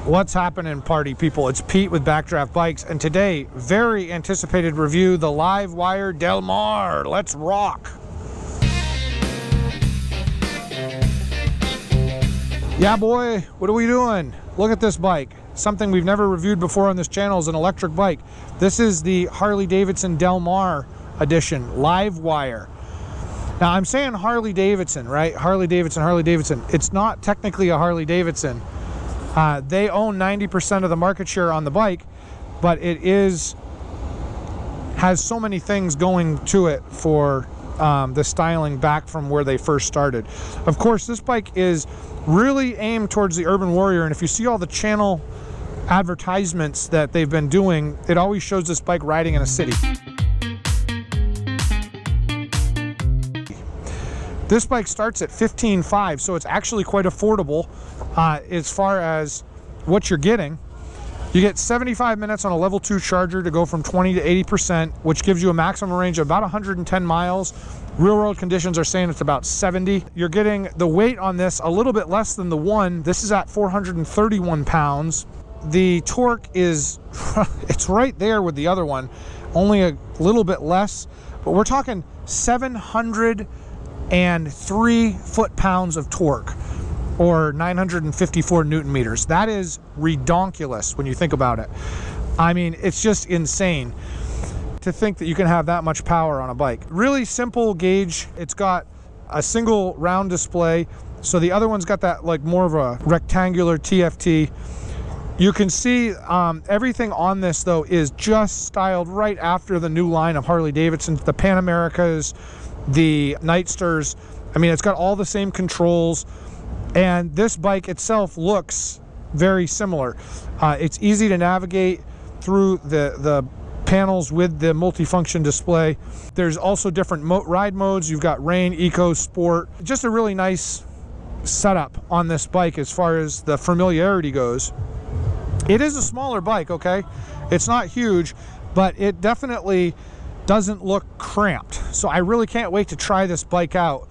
What's happening, party people? It's Pete with Backdraft Bikes, and today, very anticipated review, the LiveWire Del Mar. Let's rock. Yeah, boy, what are we doing? Look at this bike. Something we've never reviewed before on this channel is an electric bike. This is the Harley Davidson Del Mar edition, LiveWire. Now, I'm saying Harley Davidson, right? Harley Davidson. It's not technically a Harley Davidson. They own 90% of the market share on the bike, but it has so many things going to it for the styling back from where they first started. Of course, this bike is really aimed towards the urban warrior, and if you see all the channel advertisements that they've been doing, it always shows this bike riding in a city. This bike starts at $15,500, so it's actually quite affordable as far as what you're getting. You get 75 minutes on a level 2 charger to go from 20 to 80%, which gives you a maximum range of about 110 miles. Real world conditions are saying it's about 70. You're getting the weight on this a little bit less than the one. This is at 431 pounds. The torque is, it's right there with the other one, only a little bit less, but we're talking 703 foot-pounds of torque, or 954 newton meters. That is redonkulous when you think about it. I mean, it's just insane to think that you can have that much power on a bike. Really simple gauge. It's got a single round display, so the other one's got that like more of a rectangular TFT. You can see everything on this though is just styled right after the new line of Harley Davidsons, the Pan Americas, the Nightsters. I mean, it's got all the same controls, and this bike itself looks very similar. It's easy to navigate through the panels with the multifunction display. There's also different ride modes. You've got rain, eco, sport. Just a really nice setup on this bike as far as the familiarity goes. It is a smaller bike, okay? It's not huge, but it definitely doesn't look cramped. So I really can't wait to try this bike out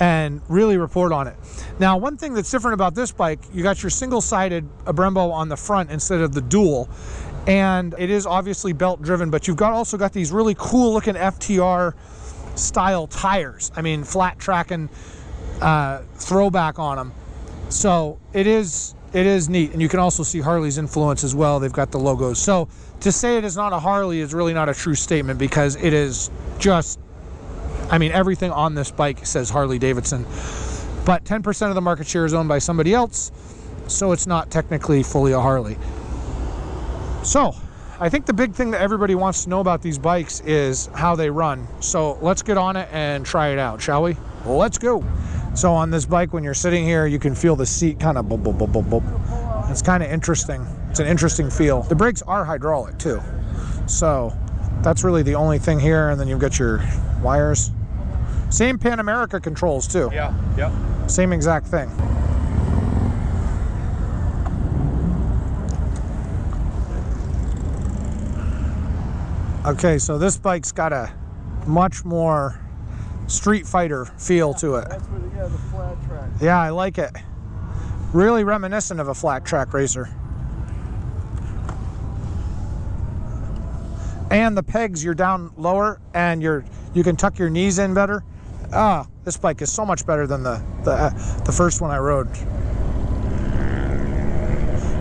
and really report on it. Now, one thing that's different about this bike, you got your single-sided Brembo on the front instead of the dual, and it is obviously belt driven, but you've also got these really cool looking FTR style tires. I mean, flat tracking throwback on them. So it is neat, and you can also see Harley's influence as well. They've got the logos. So to say it is not a Harley is really not a true statement, because it is just, I mean, everything on this bike says Harley Davidson. But 10% of the market share is owned by somebody else, so it's not technically fully a Harley. So I think the big thing that everybody wants to know about these bikes is how they run. So let's get on it and try it out, shall we? Well, let's go. So on this bike, when you're sitting here, you can feel the seat kind of boop, boop, boop, boop, boop. It's kind of interesting. It's an interesting feel. The brakes are hydraulic too. So that's really the only thing here. And then you've got your wires. Same Pan America controls too. Yeah, yep. Same exact thing. Okay, so this bike's got a much more Street Fighter feel to it. That's where the flat track. Yeah, I like it. Really reminiscent of a flat track racer. And the pegs, you're down lower, and you can tuck your knees in better. This bike is so much better than the first one I rode,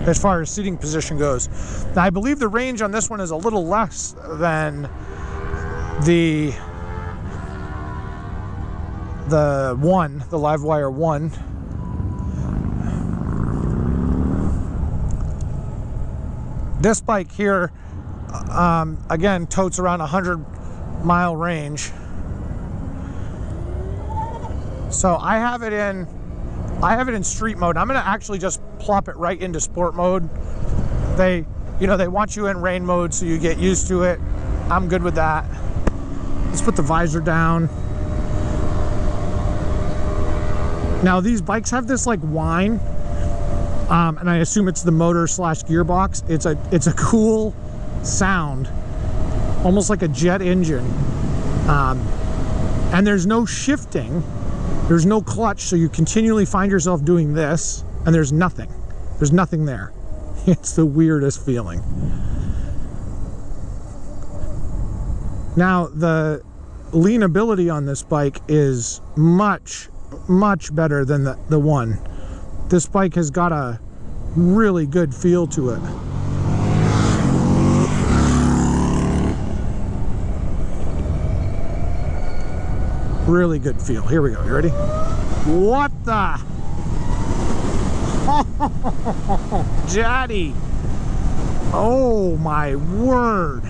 as far as seating position goes. Now, I believe the range on this one is a little less than the LiveWire 1. This bike here, again, totes around 100-mile range. So I have it in street mode. I'm gonna actually just plop it right into sport mode. They want you in rain mode, so you get used to it. I'm good with that. Let's put the visor down. Now, these bikes have this like whine, and I assume it's the motor / gearbox. It's a cool sound, almost like a jet engine. And there's no shifting. There's no clutch, so you continually find yourself doing this, and there's nothing there. It's the weirdest feeling. Now, the leanability on this bike is much, much better than the one. This bike has got a really good feel to it. Really good feel. Here we go. You ready? What the? Daddy. Oh my word.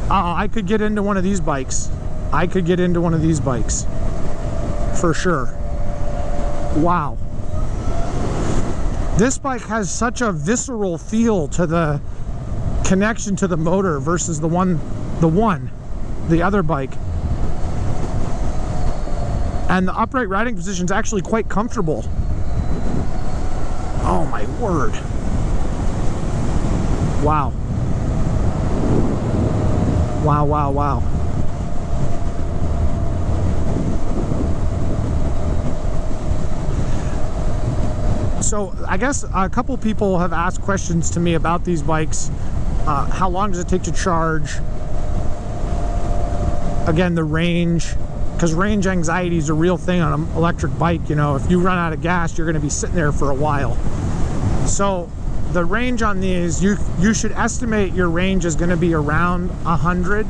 I could get into one of these bikes. I could get into one of these bikes. For sure. Wow. This bike has such a visceral feel to the connection to the motor versus the other bike. And the upright riding position is actually quite comfortable. Oh my word. Wow. Wow, wow, wow. So I guess a couple people have asked questions to me about these bikes. How long does it take to charge? Again, the range, because range anxiety is a real thing on an electric bike. You know, if you run out of gas, you're going to be sitting there for a while. So the range on these, you should estimate your range is going to be around 100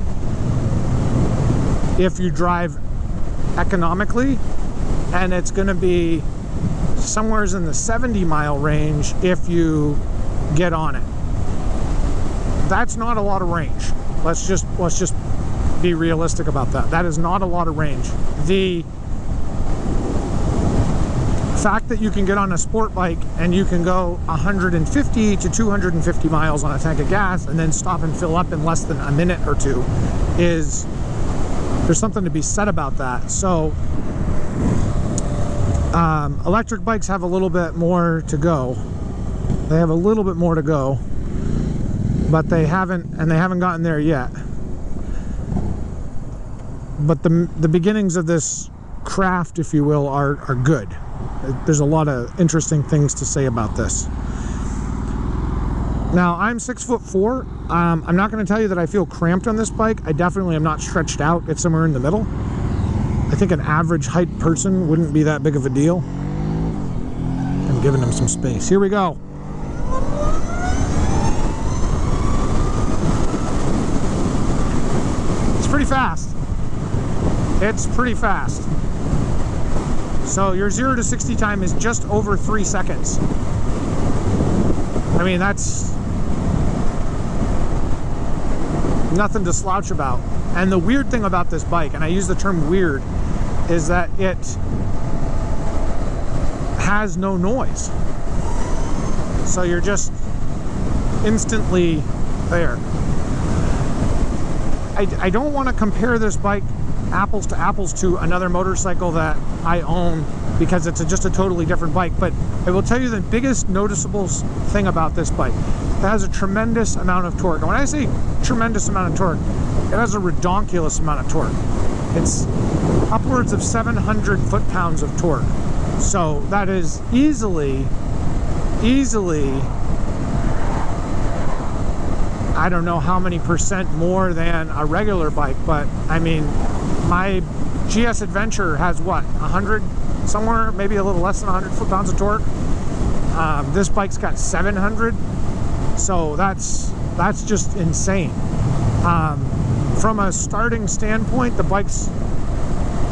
if you drive economically, and it's going to be somewhere in the 70-mile range if you get on it. That's not a lot of range. Let's just be realistic about that. That is not a lot of range. The fact that you can get on a sport bike and you can go 150 to 250 miles on a tank of gas and then stop and fill up in less than a minute or two there's something to be said about that. So electric bikes have a little bit more to go. They have a little bit more to go, but they haven't gotten there yet. But the beginnings of this craft, if you will, are good. There's a lot of interesting things to say about this. Now, I'm 6'4". I'm not going to tell you that I feel cramped on this bike. I definitely am not stretched out. It's somewhere in the middle. I think an average height person wouldn't be that big of a deal. I'm giving them some space. Here we go. It's pretty fast. It's pretty fast. So your 0 to 60 time is just over 3 seconds. I mean, that's nothing to slouch about. And the weird thing about this bike, and I use the term weird, is that it has no noise. So you're just instantly there. I don't want to compare this bike apples to apples to another motorcycle that I own because it's just a totally different bike, but I will tell you the biggest noticeable thing about this bike, it has a tremendous amount of torque. And when I say tremendous amount of torque, it has a redonkulous amount of torque. It's upwards of 700 foot-pounds of torque. So that is easily, I don't know how many percent more than a regular bike, but I mean, my GS Adventure has what, 100 somewhere, maybe a little less than 100 foot-pounds of torque. This bike's got 700, so that's just insane. From a starting standpoint, the bike's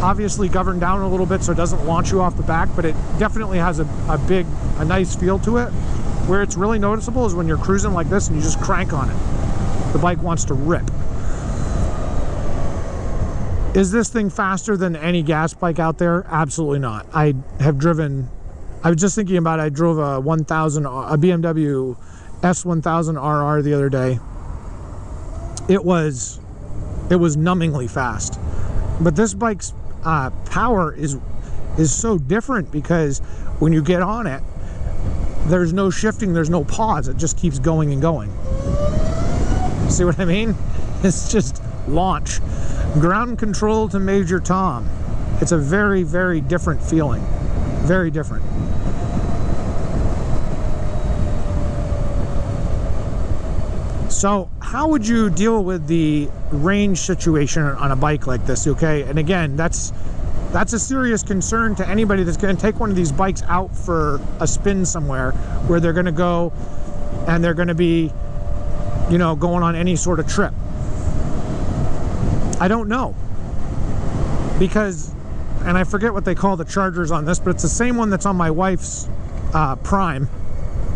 obviously governed down a little bit so it doesn't launch you off the back, but it definitely has a nice feel to it. Where it's really noticeable is when you're cruising like this and you just crank on it. The bike wants to rip. Is this thing faster than any gas bike out there? Absolutely not. I was just thinking about it. I drove a BMW S1000 RR the other day. It was numbingly fast. But this bike's power is so different because when you get on it, there's no shifting, there's no pause. It just keeps going and going. See what I mean? It's just launch. Ground control to Major Tom. It's a very, very different feeling. Very different. So how would you deal with the range situation on a bike like this? Okay, and again, that's a serious concern to anybody that's going to take one of these bikes out for a spin somewhere where they're going to go and they're going to be, you know, going on any sort of trip. I don't know, because, and I forget what they call the chargers on this, but it's the same one that's on my wife's Prime,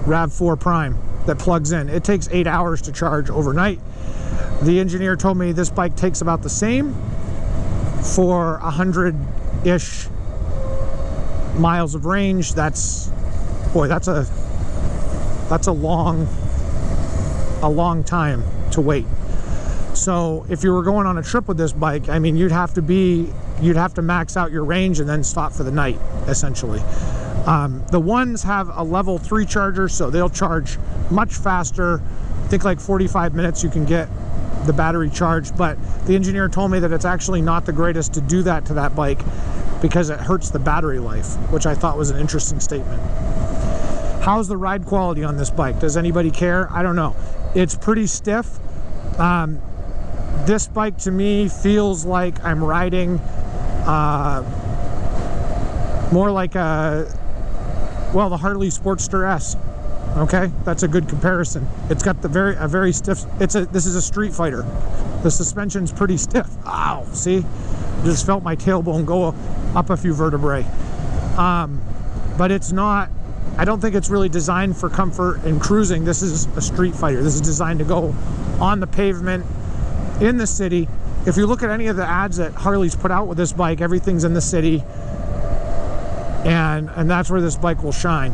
RAV4 Prime, that plugs in. It takes 8 hours to charge overnight. The engineer told me this bike takes about the same for 100-ish miles of range. That's a long time to wait. So if you were going on a trip with this bike, I mean, you'd have to max out your range and then stop for the night, essentially. The ones have a level 3 charger, so they'll charge much faster. I think like 45 minutes you can get the battery charged, but the engineer told me that it's actually not the greatest to do that to that bike because it hurts the battery life, which I thought was an interesting statement. How's the ride quality on this bike? Does anybody care? I don't know. It's pretty stiff. This bike to me feels like I'm riding more like the Harley Sportster S. Okay, that's a good comparison. It's got a very stiff. This is a street fighter. The suspension's pretty stiff. Ow! See, just felt my tailbone go up a few vertebrae. But it's not. I don't think it's really designed for comfort and cruising. This is a street fighter. This is designed to go on the pavement in the city. If you look at any of the ads that Harley's put out with this bike, everything's in the city, and that's where this bike will shine.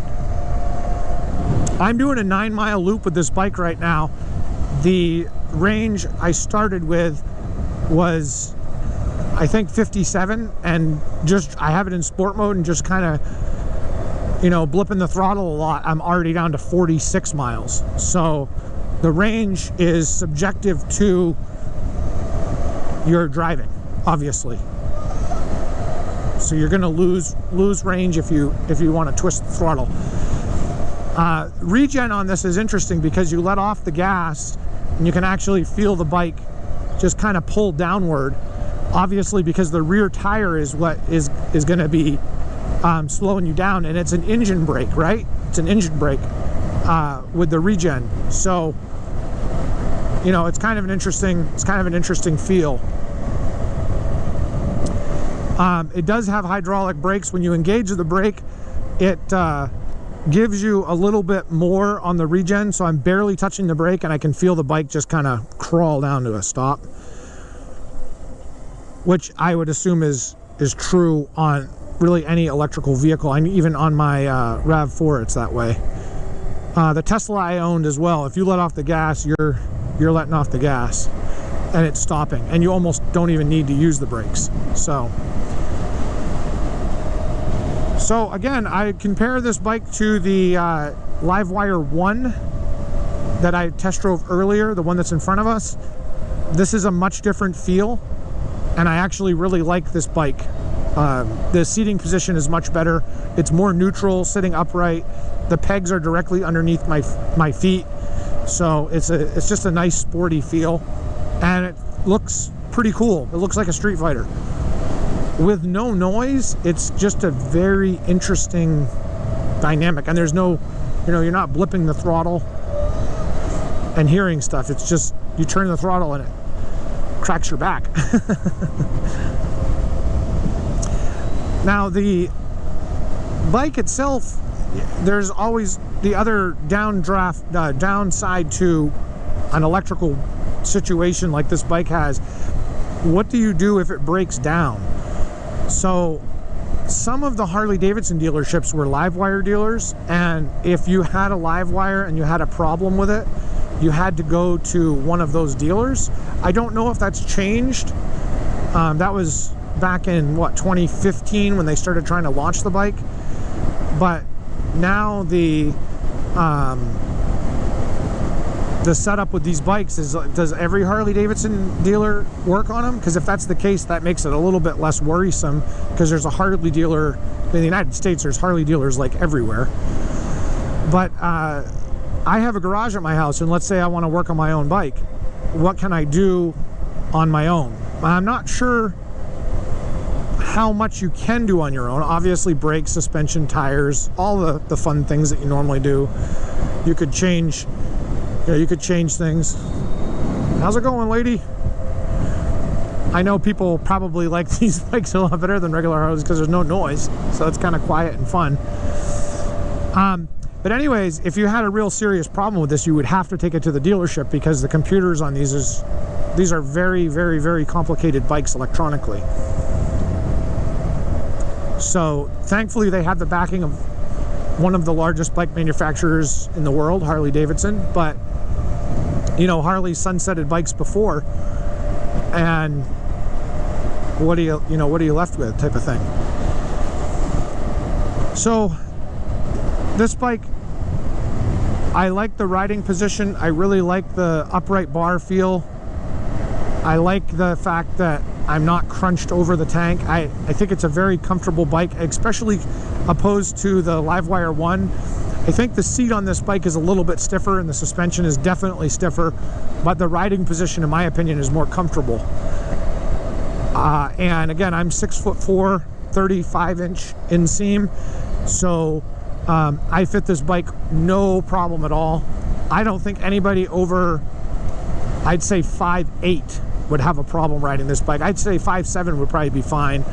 I'm doing a 9-mile loop with this bike right now. The range I started with was, I think, 57, and I have it in sport mode and just kind of, you know, blipping the throttle a lot. I'm already down to 46 miles. So the range is subjective to your driving, obviously. So you're going to lose range if you want to twist the throttle. Regen on this is interesting because you let off the gas and you can actually feel the bike just kind of pull downward, obviously, because the rear tire is what is going to be slowing you down, and it's an engine brake, right? It's an engine brake with the regen. So, you know, it's kind of an interesting feel. It does have hydraulic brakes. When you engage the brake, it gives you a little bit more on the regen, so I'm barely touching the brake and I can feel the bike just kind of crawl down to a stop, which I would assume is true on really any electrical vehicle. I mean, even on my RAV4 it's that way. The Tesla I owned as well, if you let off the gas, you're letting off the gas and it's stopping, and you almost don't even need to use the brakes. So again, I compare this bike to the LiveWire 1 that I test drove earlier, the one that's in front of us. This is a much different feel, and I actually really like this bike. The seating position is much better. It's more neutral, sitting upright. The pegs are directly underneath my feet, so it's just a nice sporty feel, and it looks pretty cool. It looks like a street fighter. With no noise, it's just a very interesting dynamic, and there's no, you know, you're not blipping the throttle and hearing stuff. It's just you turn the throttle and it cracks your back. Now the bike itself, there's always the other downside to an electrical situation like this bike has. What do you do if it breaks down? So some of the Harley Davidson dealerships were LiveWire dealers, and if you had a LiveWire and you had a problem with it, you had to go to one of those dealers. I don't know if that's changed. That was back in 2015 when they started trying to launch the bike, but now the setup with these bikes is, does every Harley Davidson dealer work on them? Because if that's the case, that makes it a little bit less worrisome, because there's a Harley dealer in the United States. There's Harley dealers like everywhere. But I have a garage at my house, and let's say I want to work on my own bike. What can I do on my own? I'm not sure how much you can do on your own. Obviously, brakes, suspension, tires, all the fun things that you normally do. You could change, you could change things. How's it going, lady? I know people probably like these bikes a lot better than regular Harleys because there's no noise, so it's kind of quiet and fun. But anyways, if you had a real serious problem with this, you would have to take it to the dealership because the computers on these are very, very, very complicated bikes electronically. So thankfully they have the backing of one of the largest bike manufacturers in the world, Harley Davidson. But you know, Harley sunsetted bikes before, and what are you left with, type of thing. So this bike, I like the riding position. I really like the upright bar feel. I like the fact that I'm not crunched over the tank. I think it's a very comfortable bike, especially opposed to the LiveWire 1. I think the seat on this bike is a little bit stiffer and the suspension is definitely stiffer, but the riding position, in my opinion, is more comfortable. And again, I'm 6'4", 35-inch inseam, so I fit this bike no problem at all. I don't think anybody over, I'd say 5'8", would have a problem riding this bike. I'd say 5'7" would probably be fine.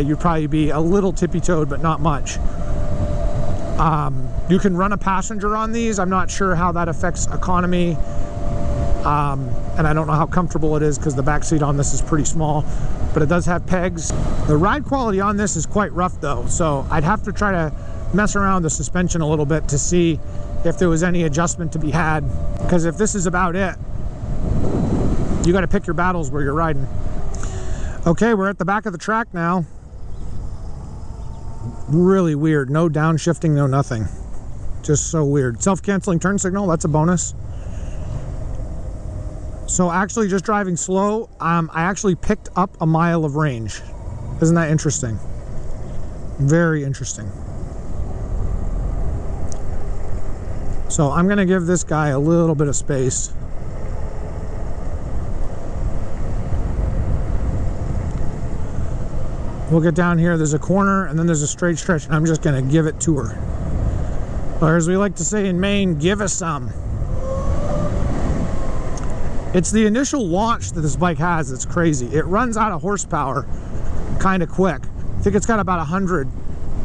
You'd probably be a little tippy-toed, but not much. You can run a passenger on these. I'm not sure how that affects economy. And I don't know how comfortable it is because the back seat on this is pretty small, but it does have pegs. The ride quality on this is quite rough though, so I'd have to try to mess around the suspension a little bit to see if there was any adjustment to be had, because if this is about it, you got to pick your battles where you're riding. Okay, we're at the back of the track now. Really weird. No downshifting, no nothing. Just so weird. Self-canceling turn signal, that's a bonus. So actually just driving slow, I actually picked up a mile of range. Isn't that interesting? Very interesting. So I'm going to give this guy a little bit of space. We'll get down here, there's a corner, and then there's a straight stretch, and I'm just going to give it to her. Or as we like to say in Maine, give us some. It's the initial launch that this bike has that's crazy. It runs out of horsepower kind of quick. I think it's got about 100,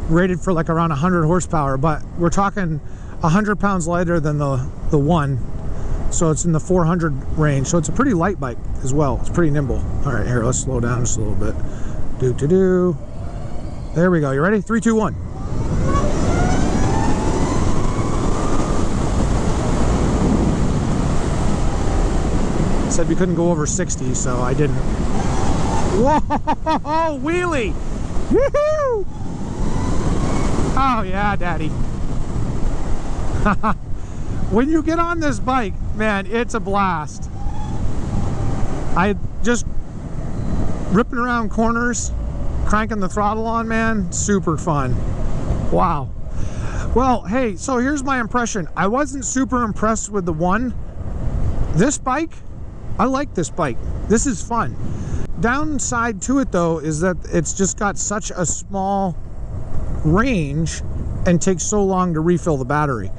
rated for like around 100 horsepower, but we're talking 100 pounds lighter than the one. So it's in the 400 range. So it's a pretty light bike as well. It's pretty nimble. All right, here, let's slow down just a little bit. Do. There we go. You ready? 3, 2, 1. Said we couldn't go over 60, so I didn't. Whoa! Wheelie! Woohoo! Oh yeah, daddy. When you get on this bike, man, it's a blast. I just ripping around corners, cranking the throttle on, man, super fun. Wow. Well, hey, so here's my impression. I wasn't super impressed with the one. This bike, I like this bike. This is fun. Downside to it though is that it's just got such a small range and takes so long to refill the battery.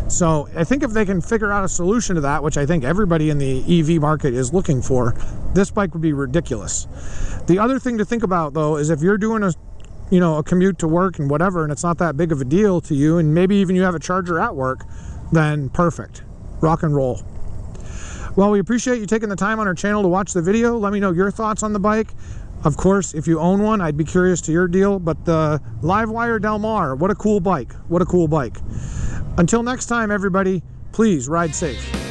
So I think if they can figure out a solution to that, which I think everybody in the EV market is looking for, this bike would be ridiculous. The other thing to think about though is if you're doing a commute to work and whatever, and it's not that big of a deal to you, and maybe even you have a charger at work, then perfect. Rock and roll. Well, we appreciate you taking the time on our channel to watch the video. Let me know your thoughts on the bike. Of course, if you own one, I'd be curious to your deal, but the LiveWire Del Mar, what a cool bike. What a cool bike. Until next time, everybody, please ride safe.